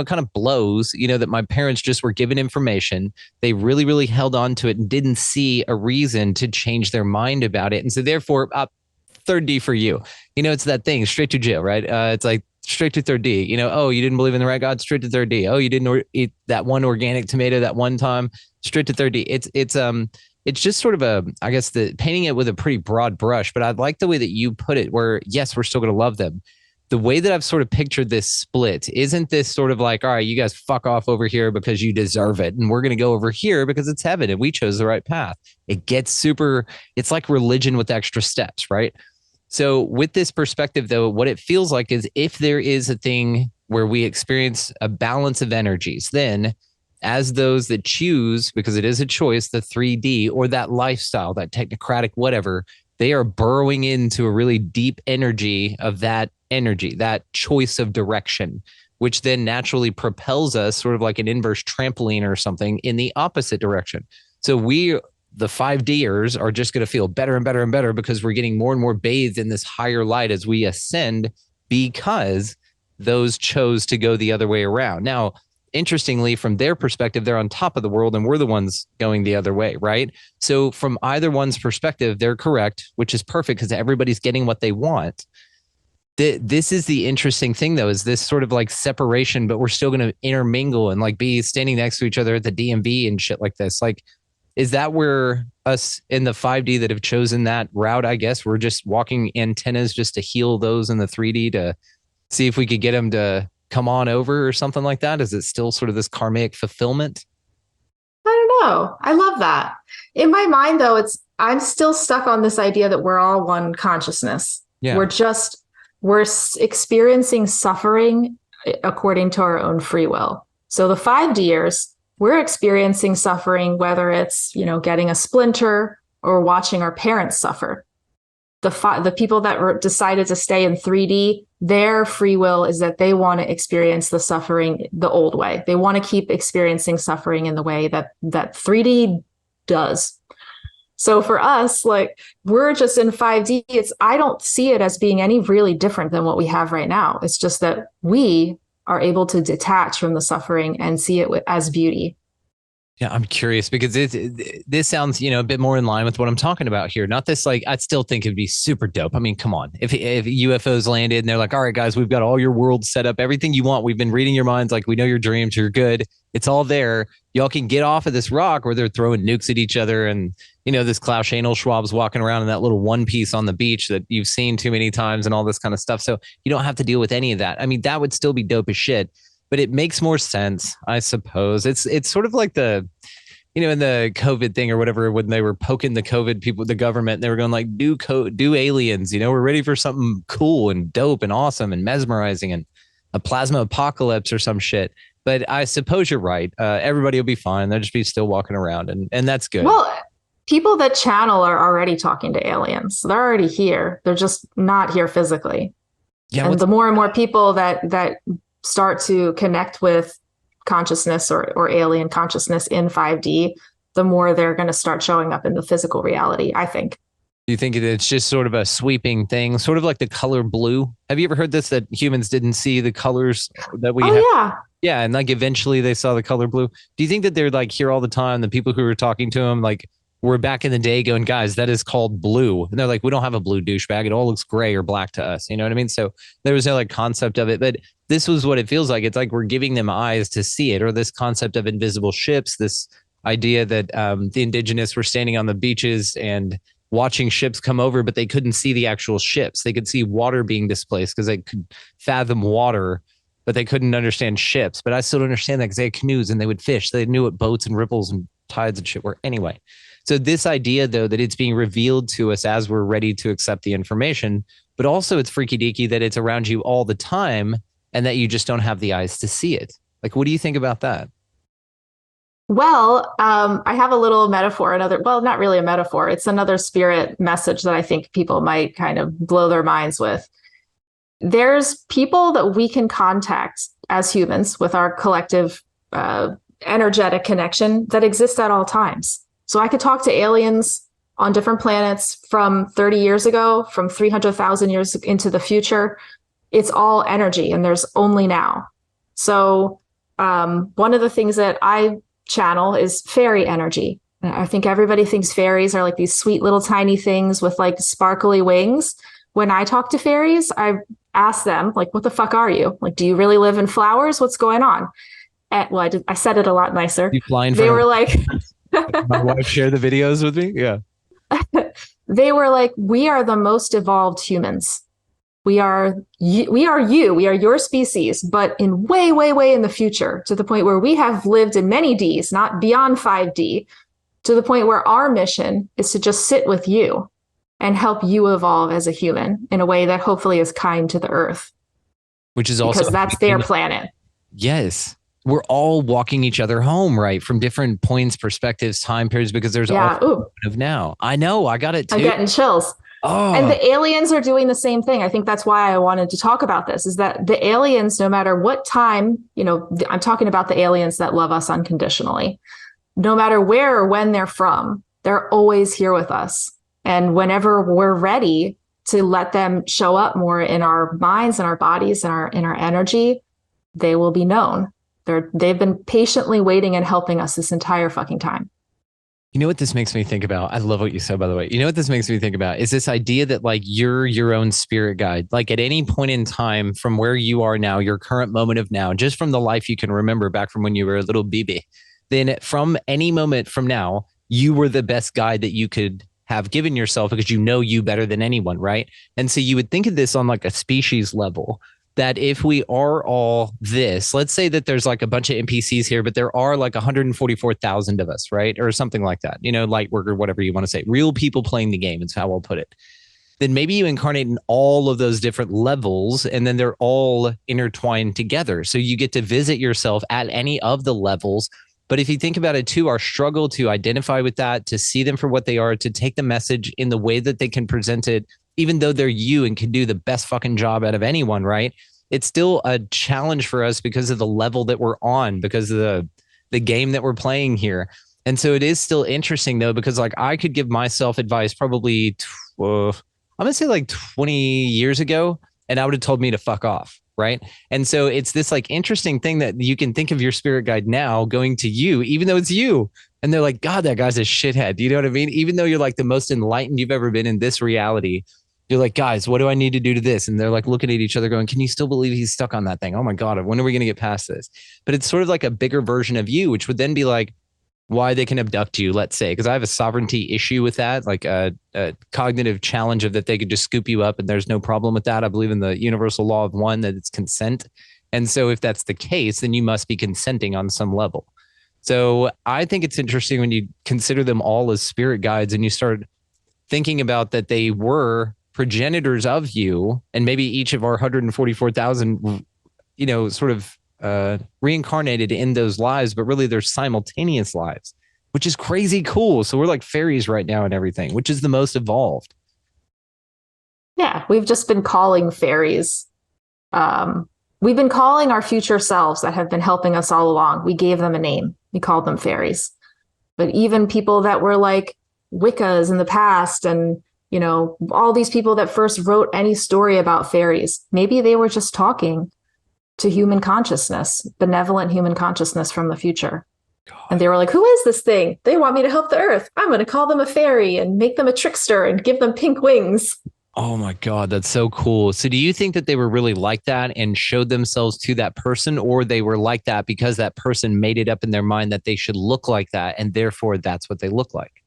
kind of blows, that my parents just were given information. They really, really held on to it and didn't see a reason to change their mind about it. And so therefore, third D for you, it's that thing, straight to jail, right? It's like straight to third D, oh, you didn't believe in the right God, straight to third D. Oh, you didn't eat that one organic tomato that one time, straight to third D. It's just sort of I guess the painting it with a pretty broad brush, but I like the way that you put it, where yes, we're still going to love them. The way that I've sort of pictured this split, isn't this sort of like, all right, you guys fuck off over here because you deserve it, and we're going to go over here because it's heaven and we chose the right path. It gets it's like religion with extra steps, right? So with this perspective, though, what it feels like is, if there is a thing where we experience a balance of energies, then as those that choose, because it is a choice, the 3D or that lifestyle, that technocratic whatever, they are burrowing into a really deep energy of that energy, that choice of direction, which then naturally propels us sort of like an inverse trampoline or something in the opposite direction. So we the 5Ders are just going to feel better and better and better because we're getting more and more bathed in this higher light as we ascend because those chose to go the other way around. Now, interestingly, from their perspective, they're on top of the world and we're the ones going the other way, right? So from either one's perspective, they're correct, which is perfect because everybody's getting what they want. This is the interesting thing, though, is this sort of like separation, but we're still going to intermingle and like be standing next to each other at the DMV and shit like this. Like, is that where us in the 5D that have chosen that route, I guess, we're just walking antennas just to heal those in the 3D to see if we could get them to come on over or something like that? Is it still sort of this karmic fulfillment? I don't know. I love that. In my mind, though, I'm still stuck on this idea that we're all one consciousness. Yeah. We're experiencing suffering according to our own free will. So the 5Ders, we're experiencing suffering, whether it's, getting a splinter or watching our parents suffer. The people that decided to stay in 3D, their free will is that they want to experience the suffering the old way. They want to keep experiencing suffering in the way that 3D does. So for us, like, we're just in 5D. I don't see it as being any really different than what we have right now. It's just that we are able to detach from the suffering and see it as beauty. Yeah, I'm curious because this sounds, a bit more in line with what I'm talking about here. Not this, like, I still think it'd be super dope. I mean, come on. If UFOs landed and they're like, all right, guys, we've got all your world set up, everything you want. We've been reading your minds. Like, we know your dreams. You're good. It's all there. Y'all can get off of this rock where they're throwing nukes at each other. And, this Klaus Schanel Schwab's walking around in that little one piece on the beach that you've seen too many times and all this kind of stuff. So you don't have to deal with any of that. I mean, that would still be dope as shit. But it makes more sense, I suppose. It's sort of like the, in the COVID thing or whatever, when they were poking the COVID people, the government, they were going like, do aliens, we're ready for something cool and dope and awesome and mesmerizing and a plasma apocalypse or some shit. But I suppose you're right. Everybody will be fine. They'll just be still walking around and that's good. Well, people that channel are already talking to aliens. They're already here. They're just not here physically. Yeah, and the more and more people that start to connect with consciousness or alien consciousness in 5D, the more they're going to start showing up in the physical reality, I think. Do you think it's just sort of a sweeping thing, sort of like the color blue? Have you ever heard this, that humans didn't see the colors that we have? Yeah. Yeah, and like eventually they saw the color blue. Do you think that they're like here all the time? The people who were talking to them, like, were back in the day going, guys, that is called blue. And they're like, we don't have a blue douchebag. It all looks gray or black to us. You know what I mean? So there was no like concept of it, but this was what it feels like. It's like we're giving them eyes to see it, or this concept of invisible ships, this idea that the indigenous were standing on the beaches and watching ships come over, but they couldn't see the actual ships. They could see water being displaced because they could fathom water, but they couldn't understand ships. But I still don't understand that because they had canoes and they would fish. They knew what boats and ripples and tides and shit were. Anyway, so this idea, though, that it's being revealed to us as we're ready to accept the information, but also it's freaky deaky that it's around you all the time and that you just don't have the eyes to see it. Like, what do you think about that? Well, I have a little metaphor, not really a metaphor. It's another spirit message that I think people might kind of blow their minds with. There's people that we can contact as humans with our collective energetic connection that exist at all times. So I could talk to aliens on different planets from 30 years ago, from 300,000 years into the future. It's all energy and there's only now. So one of the things that I channel is fairy energy. I think everybody thinks fairies are like these sweet little tiny things with like sparkly wings. When I talk to fairies, I ask them, like, what the fuck are you? Like, do you really live in flowers? What's going on? I said it a lot nicer. You flying? They were like... My wife shared the videos with me. Yeah. They were like, we are the most evolved humans. We are your species, but in way, way, way in the future, to the point where we have lived in many Ds, not beyond 5D, to the point where our mission is to just sit with you and help you evolve as a human in a way that hopefully is kind to the earth. Which is also... because that's their planet. Yes. We're all walking each other home, right? From different points, perspectives, time periods, because there's all of now. I know, I got it too. I'm getting chills. Oh. And the aliens are doing the same thing. I think that's why I wanted to talk about this, is that the aliens, no matter what time, I'm talking about the aliens that love us unconditionally, no matter where or when they're from, They're always here with us. And whenever we're ready to let them show up more in our minds and our bodies and our energy, they will be known. They've been patiently waiting and helping us this entire fucking time. You know what this makes me think about? I love what you said, by the way. You know what this makes me think about is this idea that like you're your own spirit guide. Like at any point in time from where you are now, your current moment of now, just from the life you can remember back from when you were a little baby, then from any moment from now, you were the best guide that you could have given yourself because you know you better than anyone, right? And so you would think of this on like a species level that if we are all this, let's say that there's like a bunch of NPCs here, but there are like 144,000 of us, right? Or something like that, you know, light work or whatever you want to say, real people playing the game is how I'll put it. Then maybe you incarnate in all of those different levels and then they're all intertwined together. So you get to visit yourself at any of the levels. But if you think about it too, our struggle to identify with that, to see them for what they are, to take the message in the way that they can present it, even though they're you and can do the best fucking job out of anyone, right? It's still a challenge for us because of the level that we're on, because of the game that we're playing here. And so it is still interesting though, because like I could give myself advice probably, I'm going to say like 20 years ago, and I would have told me to fuck off. Right. And so it's this like interesting thing that you can think of your spirit guide now going to you, even though it's you. And they're like, God, that guy's a shithead. You know what I mean? Even though you're like the most enlightened you've ever been in this reality, you're like, guys, what do I need to do to this? And they're like looking at each other going, can you still believe he's stuck on that thing? Oh my God, when are we going to get past this? But it's sort of like a bigger version of you, which would then be like, why they can abduct you, let's say, because I have a sovereignty issue with that, like a cognitive challenge of that they could just scoop you up and there's no problem with that. I believe in the universal law of one, that it's consent. And so if that's the case, then you must be consenting on some level. So I think it's interesting when you consider them all as spirit guides and you start thinking about that they were progenitors of you and maybe each of our 144,000, you know, sort of reincarnated in those lives, but really they're simultaneous lives, which is crazy cool. So we're like fairies right now and everything, which is the most evolved. Yeah, we've just been calling fairies. We've been calling our future selves that have been helping us all along. We gave them a name. We called them fairies. But even people that were like Wiccas in the past and, you know, all these people that first wrote any story about fairies, maybe they were just talking to human consciousness, benevolent human consciousness from the future. God. And they were like, who is this thing? They want me to help the earth. I'm going to call them a fairy and make them a trickster and give them pink wings. Oh my God, that's so cool. So do you think that they were really like that and showed themselves to that person, or they were like that because that person made it up in their mind that they should look like that and therefore that's what they look like?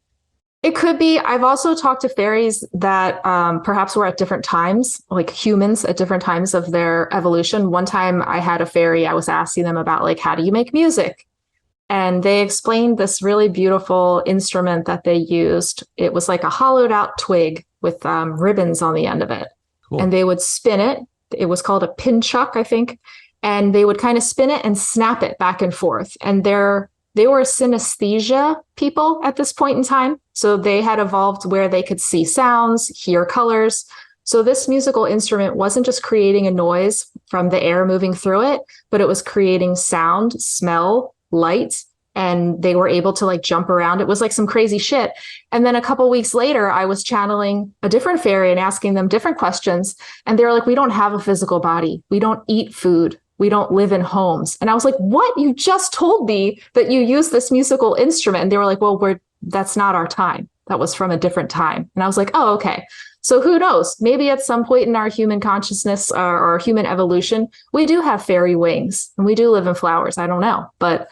It could be. I've also talked to fairies that perhaps were at different times, like humans at different times of their evolution. One time I had a fairy, I was asking them about like, how do you make music? And they explained this really beautiful instrument that they used. It was like a hollowed out twig with ribbons on the end of it. Cool. And they would spin it. It was called a pinchuck, I think. And they would kind of spin it and snap it back and forth. And they were synesthesia people at this point in time. So they had evolved where they could see sounds, hear colors. So this musical instrument wasn't just creating a noise from the air moving through it, but it was creating sound, smell, light, and they were able to like jump around. It was like some crazy shit. And then a couple weeks later, I was channeling a different fairy and asking them different questions. And they were like, we don't have a physical body. We don't eat food. We don't live in homes. And I was like, what? You just told me that you use this musical instrument. And they were like, well, that's not our time. That was from a different time. And I was like, oh, okay. So who knows? Maybe at some point in our human consciousness or human evolution, we do have fairy wings and we do live in flowers. I don't know. But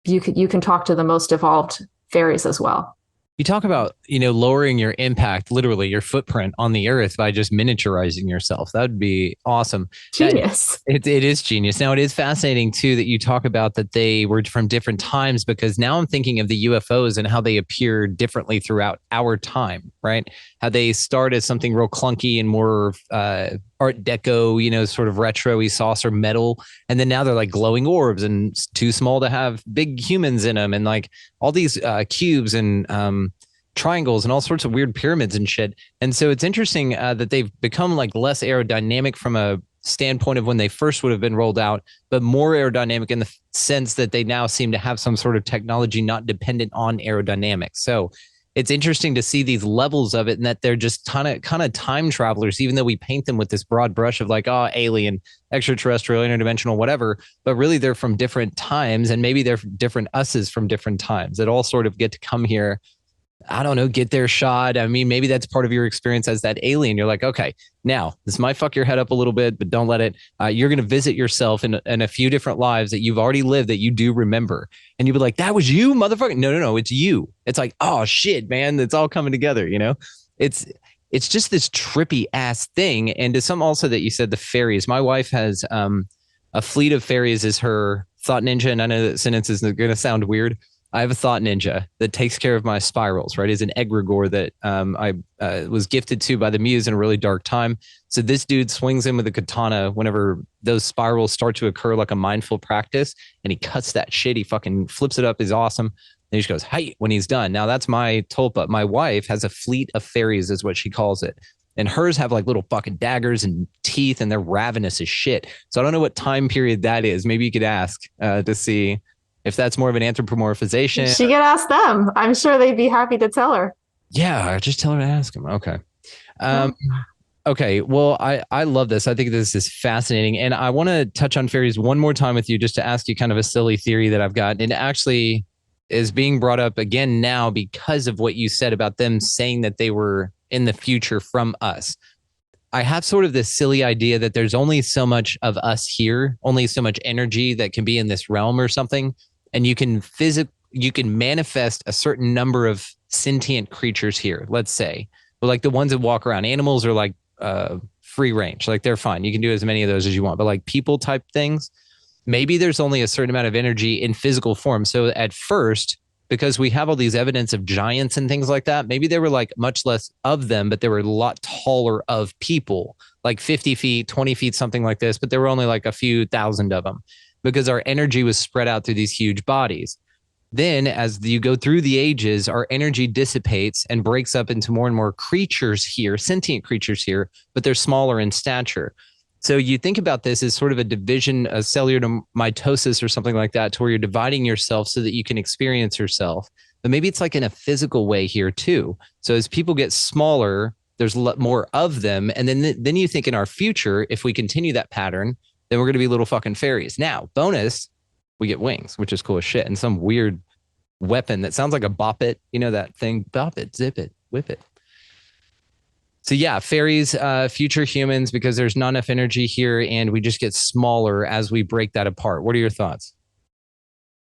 you can talk to the most evolved fairies as well. You talk about, you know, lowering your impact, literally your footprint on the earth by just miniaturizing yourself. That would be awesome. Genius. It is genius. Now, it is fascinating, too, that you talk about that they were from different times, because now I'm thinking of the UFOs and how they appear differently throughout our time, right? How they start as something real clunky and more Art Deco, you know, sort of retro-y saucer metal. And then now they're like glowing orbs and too small to have big humans in them. And like all these cubes and triangles and all sorts of weird pyramids and shit. And so it's interesting that they've become like less aerodynamic from a standpoint of when they first would have been rolled out, but more aerodynamic in the sense that they now seem to have some sort of technology not dependent on aerodynamics. So it's interesting to see these levels of it, and that they're just kind of time travelers, even though we paint them with this broad brush of like, oh, alien, extraterrestrial, interdimensional, whatever. But really, they're from different times, and maybe they're different us's from different times that all sort of get to come here. I don't know, get their shot. I mean, maybe that's part of your experience as that alien. You're like, okay, now this might fuck your head up a little bit, but don't let it. You're going to visit yourself in a few different lives that you've already lived that you do remember. And you'll be like, that was you, motherfucker. No, it's you. It's like, oh shit, man, it's all coming together, you know? It's just this trippy ass thing. And to some also that you said, the fairies. My wife has a fleet of fairies as her thought ninja. And I know that sentence is going to sound weird. I have a thought ninja that takes care of my spirals, right? Is an egregore that I was gifted to by the muse in a really dark time. So this dude swings in with a katana whenever those spirals start to occur, like a mindful practice, and he cuts that shit. He fucking flips it up. Is awesome. And he just goes, hey, when he's done. Now that's my tulpa. My wife has a fleet of fairies is what she calls it. And hers have like little fucking daggers and teeth, and they're ravenous as shit. So I don't know what time period that is. Maybe you could ask to see if that's more of an anthropomorphization. She could ask them. I'm sure they'd be happy to tell her. Yeah, just tell her to ask them. Okay. Okay. Well, I love this. I think this is fascinating. And I want to touch on fairies one more time with you, just to ask you kind of a silly theory that I've got. And it actually is being brought up again now because of what you said about them saying that they were in the future from us. I have sort of this silly idea that there's only so much of us here, only so much energy that can be in this realm or something. And you can manifest a certain number of sentient creatures here, let's say. But like the ones that walk around, animals are like free range, like they're fine. You can do as many of those as you want. But like people type things, maybe there's only a certain amount of energy in physical form. So at first, because we have all these evidence of giants and things like that, maybe there were like much less of them, but they were a lot taller of people, like 50 feet, 20 feet, something like this. But there were only like a few thousand of them, because our energy was spread out through these huge bodies. Then as you go through the ages, our energy dissipates and breaks up into more and more creatures here, sentient creatures here, but they're smaller in stature. So you think about this as sort of a division, a cellular mitosis or something like that, to where you're dividing yourself so that you can experience yourself. But maybe it's like in a physical way here too. So as people get smaller, there's more of them. And then you think in our future, if we continue that pattern, then we're going to be little fucking fairies. Now, bonus, we get wings, which is cool as shit, and some weird weapon that sounds like a bop it. You know that thing? Bop it, zip it, whip it. So yeah, fairies, future humans, because there's not enough energy here, and we just get smaller as we break that apart. What are your thoughts?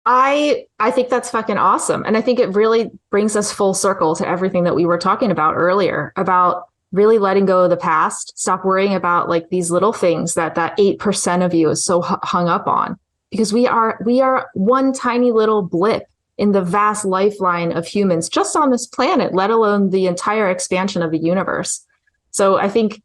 I think that's fucking awesome. And I think it really brings us full circle to everything that we were talking about earlier, about really letting go of the past. Stop worrying about like these little things that 8% of you is so hung up on, because we are one tiny little blip in the vast lifeline of humans just on this planet, let alone the entire expansion of the universe. So I think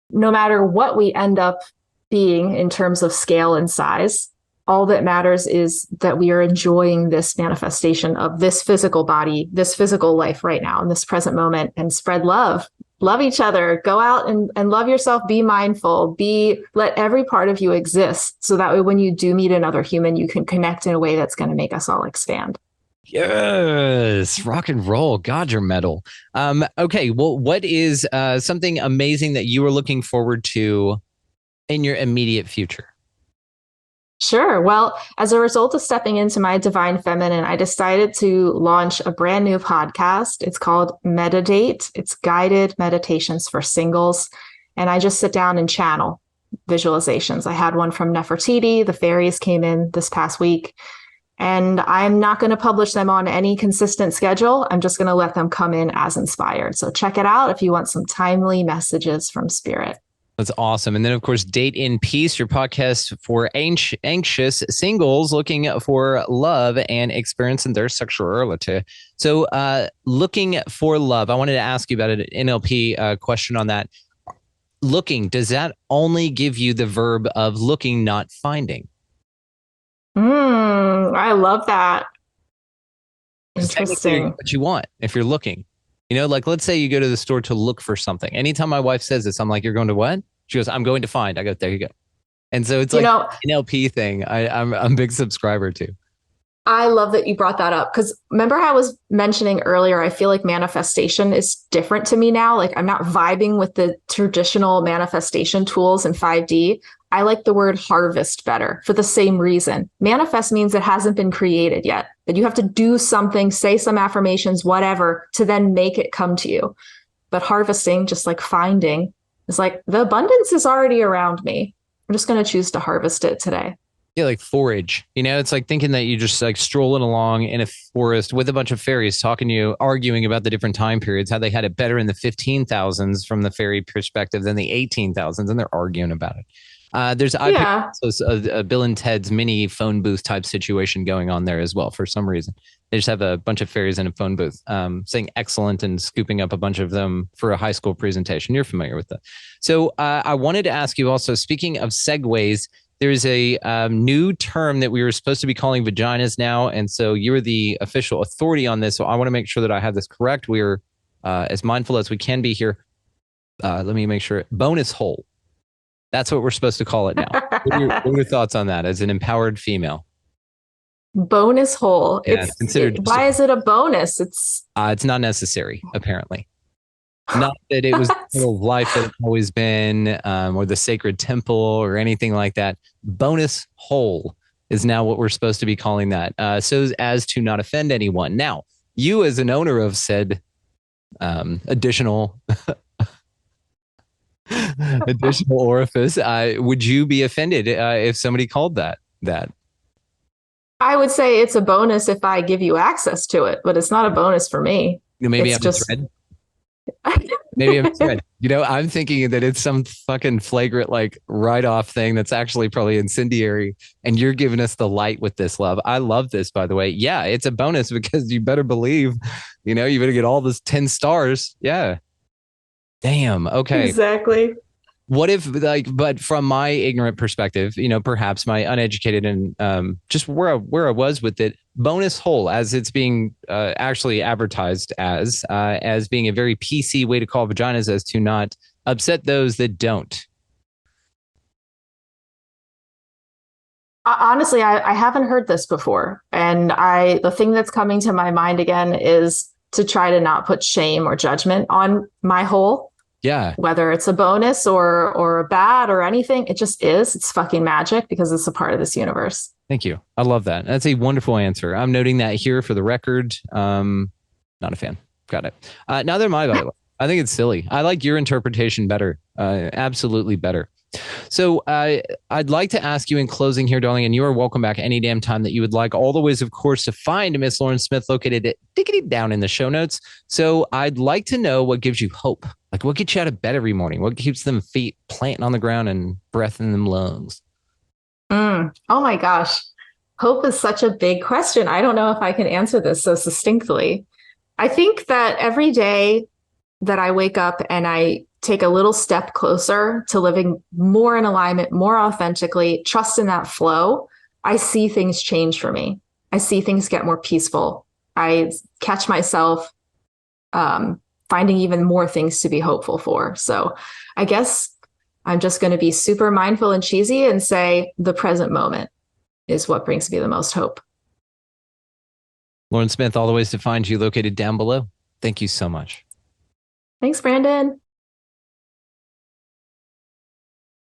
no matter what we end up being in terms of scale and size, all that matters is that we are enjoying this manifestation of this physical body, this physical life right now in this present moment, and spread love. Love each other. Go out and love yourself. Be mindful. Let every part of you exist. So that way, when you do meet another human, you can connect in a way that's going to make us all expand. Yes, rock and roll. God, you're metal. Okay, well, what is something amazing that you are looking forward to in your immediate future? Sure. Well, as a result of stepping into my divine feminine, I decided to launch a brand new podcast. It's called MettaDate. It's guided meditations for singles. And I just sit down and channel visualizations. I had one from Nefertiti. The fairies came in this past week. And I'm not going to publish them on any consistent schedule. I'm just going to let them come in as inspired. So check it out if you want some timely messages from spirit. That's awesome. And then, of course, Date in Peace, your podcast for anxious singles looking for love and experiencing their sexuality. So looking for love, I wanted to ask you about an NLP question on that. Looking, does that only give you the verb of looking, not finding? I love that. Interesting. What you want if you're looking. You know, like let's say you go to the store to look for something. Anytime my wife says this, I'm like, you're going to what? She goes, I'm going to find. I go, there you go. And so it's You like know, NLP thing. I'm a big subscriber to. I love that you brought that up because remember how I was mentioning earlier, I feel like manifestation is different to me now. Like I'm not vibing with the traditional manifestation tools in 5D. I like the word harvest better for the same reason. Manifest means it hasn't been created yet, that you have to do something, say some affirmations, whatever, to then make it come to you. But harvesting, just like finding, is like the abundance is already around me. I'm just going to choose to harvest it today. Yeah, like forage. It's like thinking that you just like strolling along in a forest with a bunch of fairies talking to you, arguing about the different time periods, how they had it better in the 15,000s from the fairy perspective than the 18,000s, and they're arguing about it. I picked Yeah. a Bill and Ted's mini phone booth type situation going on there as well for some reason. They just have a bunch of fairies in a phone booth saying excellent and scooping up a bunch of them for a high school presentation. You're familiar with that. So I wanted to ask you also, speaking of segues, there's a new term that we were supposed to be calling vaginas now. And so you're the official authority on this. So I want to make sure that I have this correct. We are as mindful as we can be here. Let me make sure. Bonus hole. That's what we're supposed to call it now. What are your thoughts on that as an empowered female? Bonus hole. Yeah, it's considered. Why is it a bonus? It's not necessary, apparently. Not that it was the of life that it's always been, or the sacred temple or anything like that. Bonus hole is now what we're supposed to be calling that, so as to not offend anyone. Now, you as an owner of said additional additional orifice, would you be offended if somebody called that? I would say it's a bonus if I give you access to it, but it's not a bonus for me. Maybe It's I'm just misread. Maybe I'm misread. I'm thinking that it's some fucking flagrant like write-off thing that's actually probably incendiary, and you're giving us the light with this, love. I love this, by the way. Yeah, it's a bonus because you better believe, you better get all this 10 stars. Yeah. Damn. Okay. exactly. What if but from my ignorant perspective, perhaps my uneducated and just where I was with it, bonus hole as it's being actually advertised as being a very PC way to call vaginas as to not upset those that don't. Honestly, I haven't heard this before. And the thing that's coming to my mind again is to try to not put shame or judgment on my hole. Yeah. Whether it's a bonus or a bad or anything, it just is. It's fucking magic because it's a part of this universe. Thank you. I love that. That's a wonderful answer. I'm noting that here for the record. Not a fan. Got it. Neither am I, by the way. I think it's silly. I like your interpretation better. Absolutely better. So I'd like to ask you in closing here, darling, and you are welcome back any damn time that you would like. All the ways, of course, to find Miss Lauren Smith located at diggity down in the show notes. So I'd like to know what gives you hope. Like what gets you out of bed every morning? What keeps them feet planting on the ground and breath in them lungs? Oh my gosh. Hope is such a big question. I don't know if I can answer this so succinctly. I think that every day that I wake up and I take a little step closer to living more in alignment, more authentically, trust in that flow, I see things change for me. I see things get more peaceful. I catch myself finding even more things to be hopeful for. So I guess I'm just going to be super mindful and cheesy and say the present moment is what brings me the most hope. Lauren Smith, all the ways to find you located down below. Thank you so much. Thanks, Brandon.